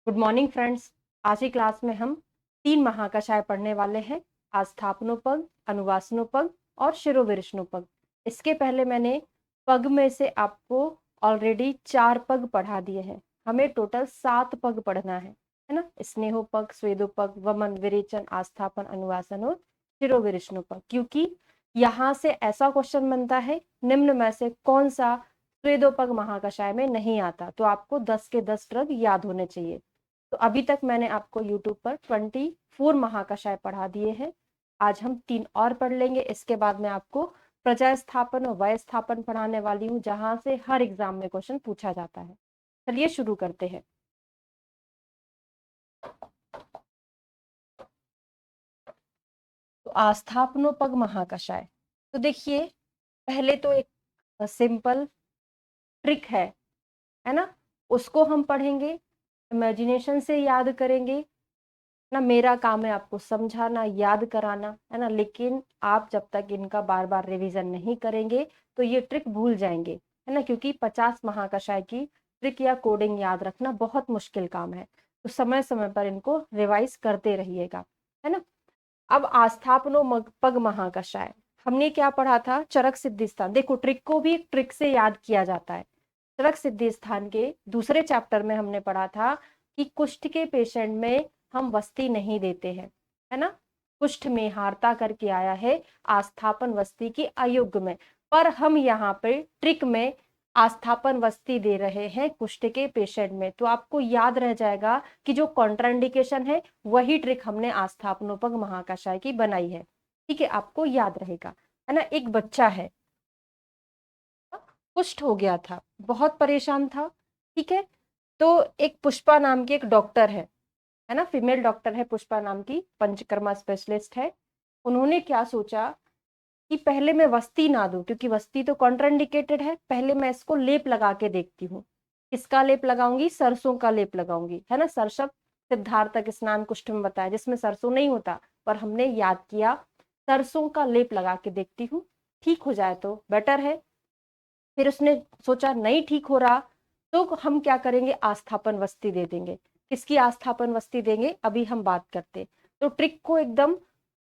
Good morning friends. आज की class में हम 3 महाकषाय पढ़ने वाले हैं। आस्थापनोपग, अनुवासनोपग और शिरोविरिष्णुपग। इसके पहले मैंने पग में से आपको ऑलरेडी 4 पग पढ़ा दिए हैं। हमें टोटल 7 पग पढ़ना है ना। स्नेहोपग, स्वेदोपग, वमन, विरेचन, आस्थापन, अनुवासन और शिरोविरिष्णुपग। क्योंकि यहाँ से ऐसा क्वेश्चन बनता है, निम्न में से कौन सा स्वेदोपग महाकषाय में नहीं आता, तो आपको 10 के 10 ड्रग याद होने चाहिए। तो अभी तक मैंने आपको YouTube पर 24 महाकषाय पढ़ा दिए हैं। आज हम 3 और पढ़ लेंगे। इसके बाद मैं आपको प्रजा स्थापन और वय स्थापन पढ़ाने वाली हूँ, जहां से हर एग्जाम में क्वेश्चन पूछा जाता है। चलिए शुरू करते हैं। तो आस्थापनोपग महाकषाय, तो देखिए पहले तो एक सिंपल ट्रिक है ना, उसको हम पढ़ेंगे, इमेजिनेशन से याद करेंगे ना। मेरा काम है आपको समझाना, याद कराना, है ना। लेकिन आप जब तक इनका बार बार रिवीजन नहीं करेंगे तो ये ट्रिक भूल जाएंगे, है ना। क्योंकि 50 महाकषाय की ट्रिक या कोडिंग याद रखना बहुत मुश्किल काम है। तो समय समय पर इनको रिवाइज करते रहिएगा, है ना। अब आस्थापनो पग महाकषाय हमने क्या पढ़ा था? चरक सिद्धि स्थान। देखो ट्रिक को भी ट्रिक से याद किया जाता है। चरक सिद्धि स्थान के दूसरे चैप्टर में हमने पढ़ा था कि कुष्ठ के पेशेंट में हम वस्ती नहीं देते हैं, है ना। कुष्ठ में हारता करके आया है आस्थापन वस्ती की अयोग्य में, पर हम यहाँ पे ट्रिक में आस्थापन वस्ती दे रहे हैं कुष्ठ के पेशेंट में। तो आपको याद रह जाएगा कि जो कॉन्ट्राइंडिकेशन है वही ट्रिक हमने आस्थापनोपग महाकषाय की बनाई है। ठीक है, आपको याद रहेगा, है ना। एक बच्चा है, कुष्ठ हो गया था, बहुत परेशान था। ठीक है, तो एक पुष्पा नाम की एक डॉक्टर है ना, फीमेल डॉक्टर है पुष्पा नाम की, पंचकर्मा स्पेशलिस्ट है। उन्होंने क्या सोचा कि पहले मैं वस्ती ना दूं, क्योंकि वस्ती तो कॉन्ट्राइंडिकेटेड है। पहले मैं इसको लेप लगा के देखती हूँ। किसका लेप लगाऊंगी? सरसों का लेप लगाऊंगी, है ना। सरसप सिद्धार्थक स्नान कुष्ठ में बताया, जिसमें सरसों नहीं होता, पर हमने याद किया सरसों का लेप लगा के देखती हूँ, ठीक हो जाए तो बेटर है। फिर उसने सोचा नहीं ठीक हो रहा तो हम क्या करेंगे? आस्थापन वस्ती दे देंगे। किसकी आस्थापन वस्ती देंगे अभी हम बात करते। तो ट्रिक को एकदम,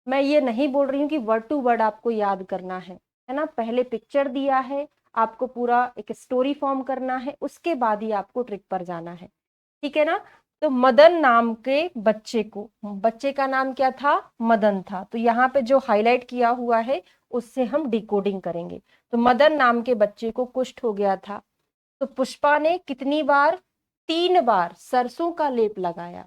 मैं ये नहीं बोल रही हूँ कि वर्ड टू वर्ड आपको याद करना है ना। पहले पिक्चर दिया है, आपको पूरा एक स्टोरी फॉर्म करना है, उसके बाद ही आपको ट्रिक पर जाना है। ठीक है ना। तो मदन नाम के बच्चे को, बच्चे का नाम क्या था? मदन था। तो यहाँ पे जो हाईलाइट किया हुआ है उससे हम डिकोडिंग करेंगे। तो मदन नाम के बच्चे को कुष्ठ हो गया था। तो पुष्पा ने कितनी बार? 3 बार सरसों का लेप लगाया,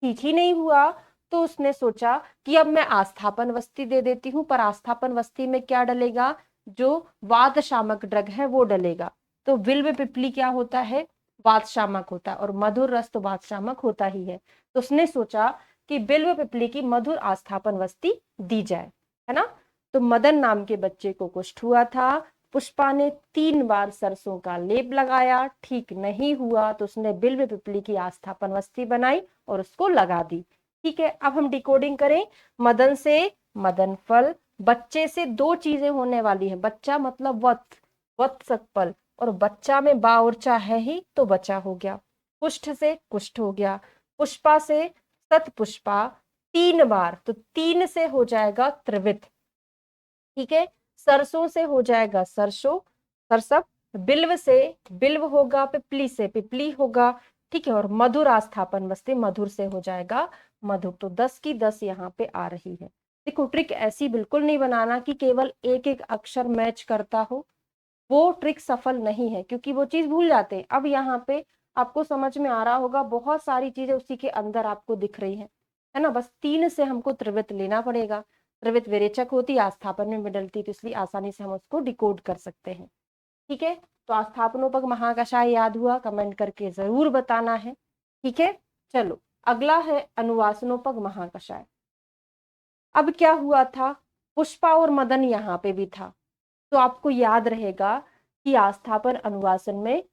ठीक ही नहीं हुआ। तो उसने सोचा कि अब मैं आस्थापन वस्ती दे देती हूँ, पर आस्थापन वस्ती में क्या डलेगा? जो वात शामक ड्रग है वो डलेगा। तो विल्व पिपली क्या होता है? वात शामक होता है, और मधुर रस तो वात शामक होता ही है। तो उसने सोचा कि बिल्व पिपली की मधुर आस्थापन वस्ती दी जाए, है ना। तो मदन नाम के बच्चे को कुष्ठ हुआ था। पुष्पा ने 3 बार सरसों का लेप लगाया, ठीक नहीं हुआ, तो उसने बिल्व पिपली की आस्थापन वस्ती बनाई और उसको लगा दी। ठीक है, अब हम डिकोडिंग करें। मदन से मदन फल, बच्चे से 2 चीजें होने वाली है। बच्चा मतलब वत्सकपल, और बच्चा में बा और चा है ही, तो बचा हो गया। कुष्ठ से कुष्ठ हो गया। पुष्पा से सत पुष्पा 3 बार, तो 3 से हो जाएगा त्रिवित। ठीक है, सरसों से हो जाएगा सरसों, सरसप। बिल्व से बिल्व होगा, पिपली से पिपली होगा। ठीक है, और मधुर आस्थापन वस्ती, मधुर से हो जाएगा मधुर। तो 10 की 10 यहाँ पे आ रही है। देखो ट्रिक ऐसी बिल्कुल नहीं बनाना कि केवल एक एक अक्षर मैच करता हो, वो ट्रिक सफल नहीं है, क्योंकि वो चीज भूल जाते हैं। अब यहाँ पे आपको समझ में आ रहा होगा, बहुत सारी चीजें उसी के अंदर आपको दिख रही है ना। बस 3 से हमको त्रिवृत लेना पड़ेगा। त्रिवृत विरेचक होती, आस्थापन में बदलती, तो इसलिए आसानी से हम उसको डिकोड कर सकते हैं। ठीक है, तो आस्थापनोपग महाकषाय याद हुआ? कमेंट करके जरूर बताना है। ठीक है, चलो अगला है अनुवासनोपग महाकषाय। अब क्या हुआ था? पुष्पा और मदन यहाँ पे भी था। तो आपको याद रहेगा कि आस्थापन अनुवासन में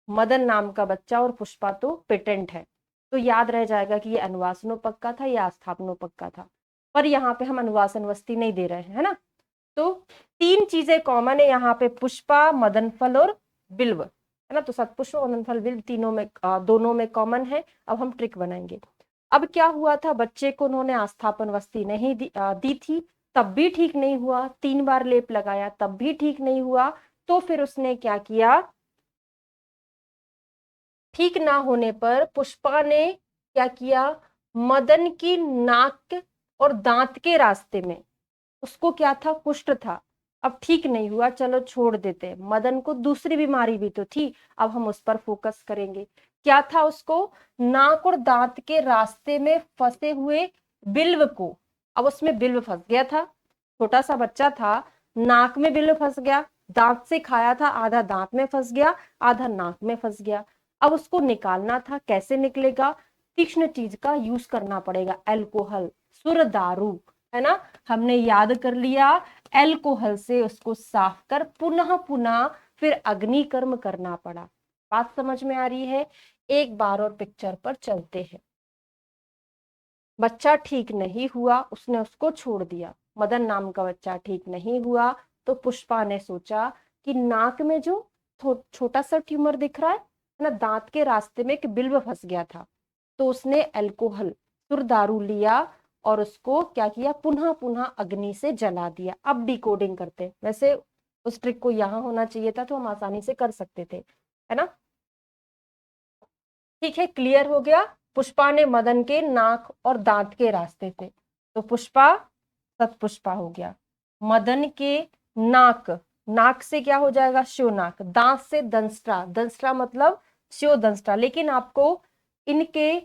मदन नाम का बच्चा और पुष्पा तो पेटेंट है। तो याद रह जाएगा कि ये अनुवासनोपग का था, या आस्थापनोपग का था। पर यहाँ पे हम अनुवासन वस्ती नहीं दे रहे हैं, है ना। तो 3 चीजें कॉमन है यहाँ पे, पुष्पा, मदन फल और बिल्व। है ना। तो सतपुष्प और मदन फल बिल्व तीनों में दोनों में कॉमन है। अब हम ट्रिक बनाएंगे। अब क्या हुआ था, बच्चे को उन्होंने आस्थापन वस्ती नहीं दी थी, तब भी ठीक नहीं हुआ। 3 बार लेप लगाया तब भी ठीक नहीं हुआ। तो फिर उसने क्या किया, ठीक ना होने पर पुष्पा ने क्या किया, मदन की नाक और दांत के रास्ते में, उसको क्या था, कुष्ठ था। अब ठीक नहीं हुआ, चलो छोड़ देते। मदन को दूसरी बीमारी भी तो थी, अब हम उस पर फोकस करेंगे। क्या था उसको, नाक और दांत के रास्ते में फंसे हुए बिल्व को। अब उसमें बिल्व फंस गया था, छोटा सा बच्चा था, नाक में बिल्व फंस गया, दांत से खाया था, आधा दांत में फंस गया, आधा नाक में फंस गया। अब उसको निकालना था, कैसे निकलेगा, तीक्ष्ण चीज का यूज करना पड़ेगा, अल्कोहल, सुर दारू, है ना। हमने याद कर लिया, अल्कोहल से उसको साफ कर पुनः पुनः फिर अग्नि कर्म करना पड़ा। बात समझ में आ रही है। एक बार और पिक्चर पर चलते हैं। बच्चा ठीक नहीं हुआ, उसने उसको छोड़ दिया। मदन नाम का बच्चा ठीक नहीं हुआ, तो पुष्पा ने सोचा कि नाक में जो छोटा सा ट्यूमर दिख रहा है ना, दांत के रास्ते में एक बिल्व फंस गया था। तो उसने अल्कोहल, सुरदारू लिया और उसको क्या किया, पुनः पुनः अग्नि से जला दिया। अब डिकोडिंग करते, वैसे उस ट्रिक को यहाँ होना चाहिए था तो हम आसानी से कर सकते थे, है ना। ठीक है, क्लियर हो गया। पुष्पा ने मदन के नाक और दांत के रास्ते से, तो पुष्पा सतपुष्पा हो गया। मदन के नाक, नाक से क्या हो जाएगा, शिवनाक, दांत से दंष्ट्रा, दंष्ट्रा मतलब शिव दंष्ट्रा। लेकिन आपको इनके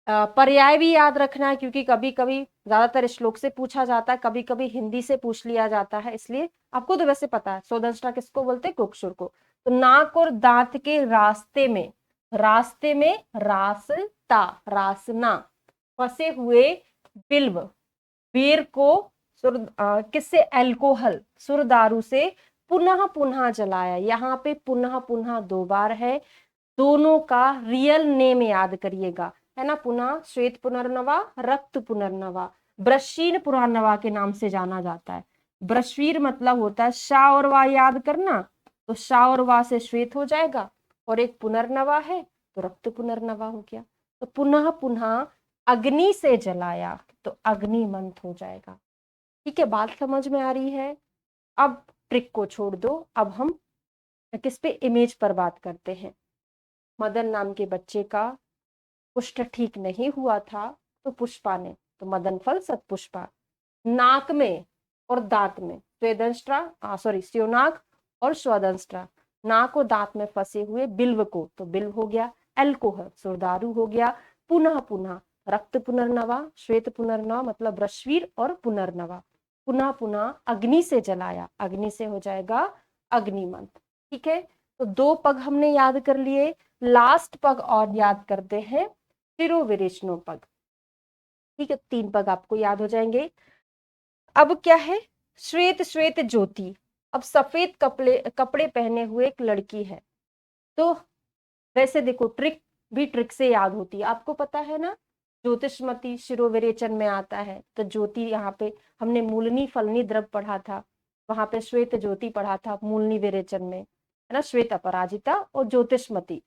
पर्याय भी याद रखना है, क्योंकि कभी कभी ज्यादातर श्लोक से पूछा जाता है, कभी कभी हिंदी से पूछ लिया जाता है, इसलिए आपको तो वैसे पता है सोदंष्टा किसको बोलते हैं, कुक्षुर को। तो नाक और दांत के रास्ते में, रास्ते में रास्ता, रासना, फंसे हुए बिल्व, वीर को किससे, अल्कोहल, सुरदारू से पुनः पुनः जलाया। यहाँ पे पुनः पुनः 2 बार है। दोनों का रियल नेम याद करिएगा, है ना। पुनः श्वेत पुनर्नवा, रक्त पुनर्नवा, ब्रशीन पुनर्नवा के नाम से जाना जाता है। ब्रशवीर मतलब होता है शा और वा, याद करना। तो शा और वा से श्वेत हो जाएगा, और एक पुनर्नवा है तो रक्त पुनर्नवा हो गया। तो पुनः पुनः अग्नि से जलाया तो अग्निमंथ हो जाएगा। ठीक है, बात समझ में आ रही है। अब ट्रिक को छोड़ दो, अब हम किस पे, इमेज पर बात करते हैं। मदन नाम के बच्चे का कुष्ठ ठीक नहीं हुआ था, तो पुष्पा ने, तो मदन फल सतपुष्पा, नाक में और दांत में स्वेदंष्ट्रा, सॉरी स्योनाक और स्वदंष्ट्रा, नाक और दांत में फंसे हुए बिल्व को, तो बिल्व हो गया, अल्कोहल सुरदारू हो गया, पुनः पुनः रक्त पुनर्नवा, श्वेत पुनर्नवा मतलब रश्वीर और पुनर्नवा, पुनः पुनः अग्नि से जलाया, अग्नि से हो जाएगा अग्निमंथ। ठीक है, तो 2 पग हमने याद कर लिए। लास्ट पग और याद करते हैं, शिरोविरेचनो पग। ठीक है, 3 पग आपको याद हो जाएंगे। अब क्या है, श्वेत श्वेत ज्योति। अब सफेद कपड़े कपड़े पहने हुए एक लड़की है। तो वैसे देखो, ट्रिक भी ट्रिक से याद होती है, आपको पता है ना। ज्योतिषमती शिरोविरेचन में आता है, तो ज्योति यहाँ पे हमने मूलनी फलनी द्रव पढ़ा था, वहां पे श्वेत ज्योति पढ़ा था मूलनी विरेचन में, है ना, श्वेत अपराजिता और ज्योतिषमती।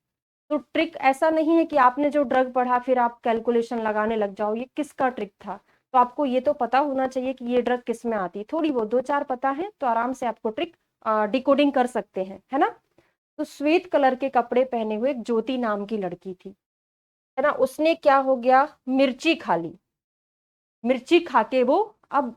तो ट्रिक ऐसा नहीं है कि आपने जो ड्रग पढ़ा फिर आप कैलकुलेशन लगाने लग जाओ, ये किसका ट्रिक था। तो आपको ये तो पता होना चाहिए कि ये ड्रग किस में आती है, थोड़ी वो 2-4 पता है तो आराम से आपको ट्रिक डिकोडिंग कर सकते हैं, है ना। तो श्वेत कलर के कपड़े पहने हुए एक ज्योति नाम की लड़की थी, है ना। उसने क्या हो गया, मिर्ची खा ली। मिर्ची खा के वो, अब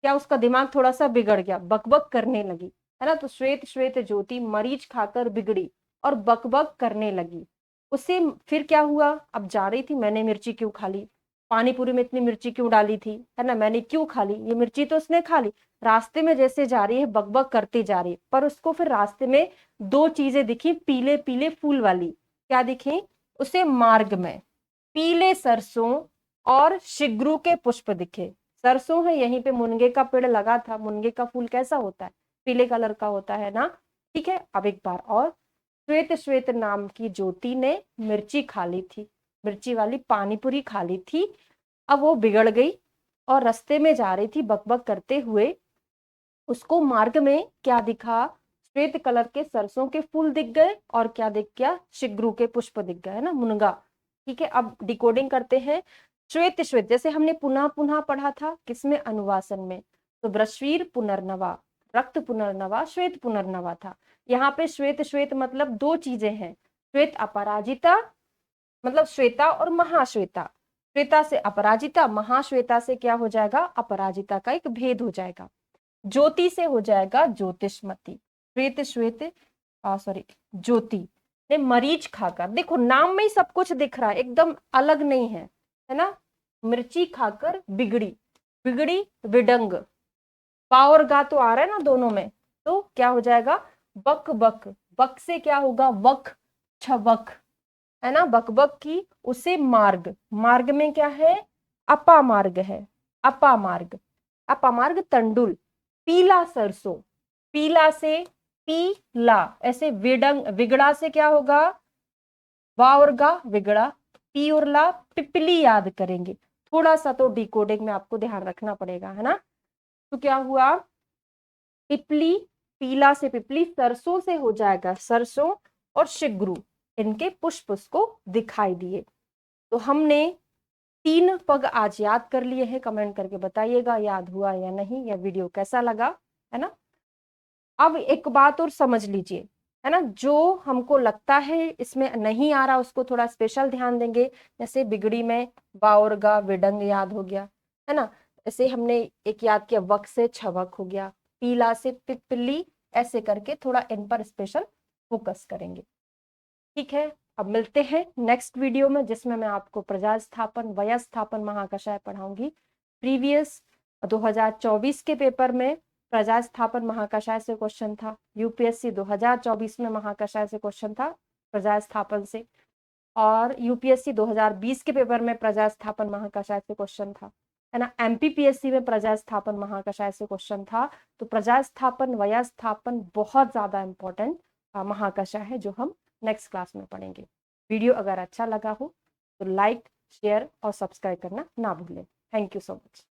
क्या, उसका दिमाग थोड़ा सा बिगड़ गया, बकबक करने लगी, है ना। तो श्वेत श्वेत ज्योति मरीच खाकर बिगड़ी और बकबक करने लगी। उससे फिर क्या हुआ, अब जा रही थी, मैंने मिर्ची क्यों खा ली, पानी पूरी में इतनी मिर्ची क्यों डाली थी, है ना, मैंने क्यों खा ली, ये मिर्ची तो उसने खा ली। रास्ते में जैसे जा रही है बकबक करती जा रही है, पर उसको फिर रास्ते में 2 चीजें दिखी, पीले पीले फूल वाली। क्या दिखी उसे, मार्ग में पीले सरसों और शिग्रू के पुष्प दिखे। सरसों है, यहीं पे मुनगे का पेड़ लगा था, मुनगे का फूल कैसा होता है, पीले कलर का होता है ना। ठीक है, अब एक बार और, श्वेत श्वेत नाम की ज्योति ने मिर्ची खा ली थी, मिर्ची वाली पानीपुरी खा ली थी। अब वो बिगड़ गई और रास्ते में जा रही थी बकबक करते हुए, उसको मार्ग में क्या दिखा, श्वेत कलर के सरसों के फूल दिख गए और क्या दिख गया, शिग्रू के पुष्प दिख गए, है ना, मुनगा। ठीक है, अब डिकोडिंग करते हैं। श्वेत श्वेत जैसे हमने पुनः पुनः पढ़ा था, किसमें, अनुवासन में, तो ब्रश्वीर पुनर्नवा, रक्त पुनर्नवा, श्वेत पुनर्नवा था। यहाँ पे श्वेत श्वेत मतलब दो चीजें हैं, श्वेत अपराजिता मतलब श्वेता और महाश्वेता, श्वेता से अपराजिता, महाश्वेता से क्या हो जाएगा, अपराजिता का एक भेद हो जाएगा। ज्योति से हो जाएगा ज्योतिषमती। श्वेत श्वेत सॉरी ज्योति ने मरीच खाकर, देखो नाम में ही सब कुछ दिख रहा है, एकदम अलग नहीं है ना। मिर्ची खाकर बिगड़ी, बिगड़ी विडंग, पा और गा तो आ रहा है ना दोनों में, तो क्या हो जाएगा, बक बक, बक से क्या होगा, वक छवक, है ना, बक बक की, उसे मार्ग, मार्ग में क्या है, अपा मार्ग है, अपा मार्ग, अपा मार्ग तंडुल, पीला सरसों, पीला से पीला, ऐसे विडंग, विगड़ा से क्या होगा, वा और गा विगड़ा, पी और ला पिपली याद करेंगे, थोड़ा सा तो डिकोडिंग में आपको ध्यान रखना पड़ेगा, है ना। तो क्या हुआ, पिपली, पीला से पिपली, सरसों से हो जाएगा सरसों, और शिग्रू, इनके पुष्प उसको दिखाई दिए। तो हमने 3 पग आज याद कर लिए हैं, कमेंट करके बताइएगा याद हुआ या नहीं, या वीडियो कैसा लगा, है ना। अब एक बात और समझ लीजिए, है ना, जो हमको लगता है इसमें नहीं आ रहा उसको थोड़ा स्पेशल ध्यान देंगे। जैसे बिगड़ी में बाउरगा विडंग याद हो गया, है ना, ऐसे हमने एक याद किया, वक से छवक हो गया, पीला से पिपली, ऐसे करके थोड़ा इन पर स्पेशल फोकस करेंगे। ठीक है, अब मिलते हैं नेक्स्ट वीडियो में, जिसमें मैं आपको प्रजास्थापन वयस्थापन महाकषाय पढ़ाऊंगी। प्रीवियस 2024 के पेपर में प्रजास्थापन महाकषाय से क्वेश्चन था, यूपीएससी 2024 में महाकषाय से क्वेश्चन था प्रजास्थापन से, और यूपीएससी 2020 के पेपर में प्रजास्थापन महाकषाय से क्वेश्चन था, है ना। एमपीपीएससी में प्रजास्थापन महाकषाय से क्वेश्चन था। तो प्रजास्थापन वयस्थापन बहुत ज्यादा इंपॉर्टेंट महाकषाय है, जो हम नेक्स्ट क्लास में पढ़ेंगे। वीडियो अगर अच्छा लगा हो तो लाइक, शेयर और सब्सक्राइब करना ना भूलें। Thank you so much.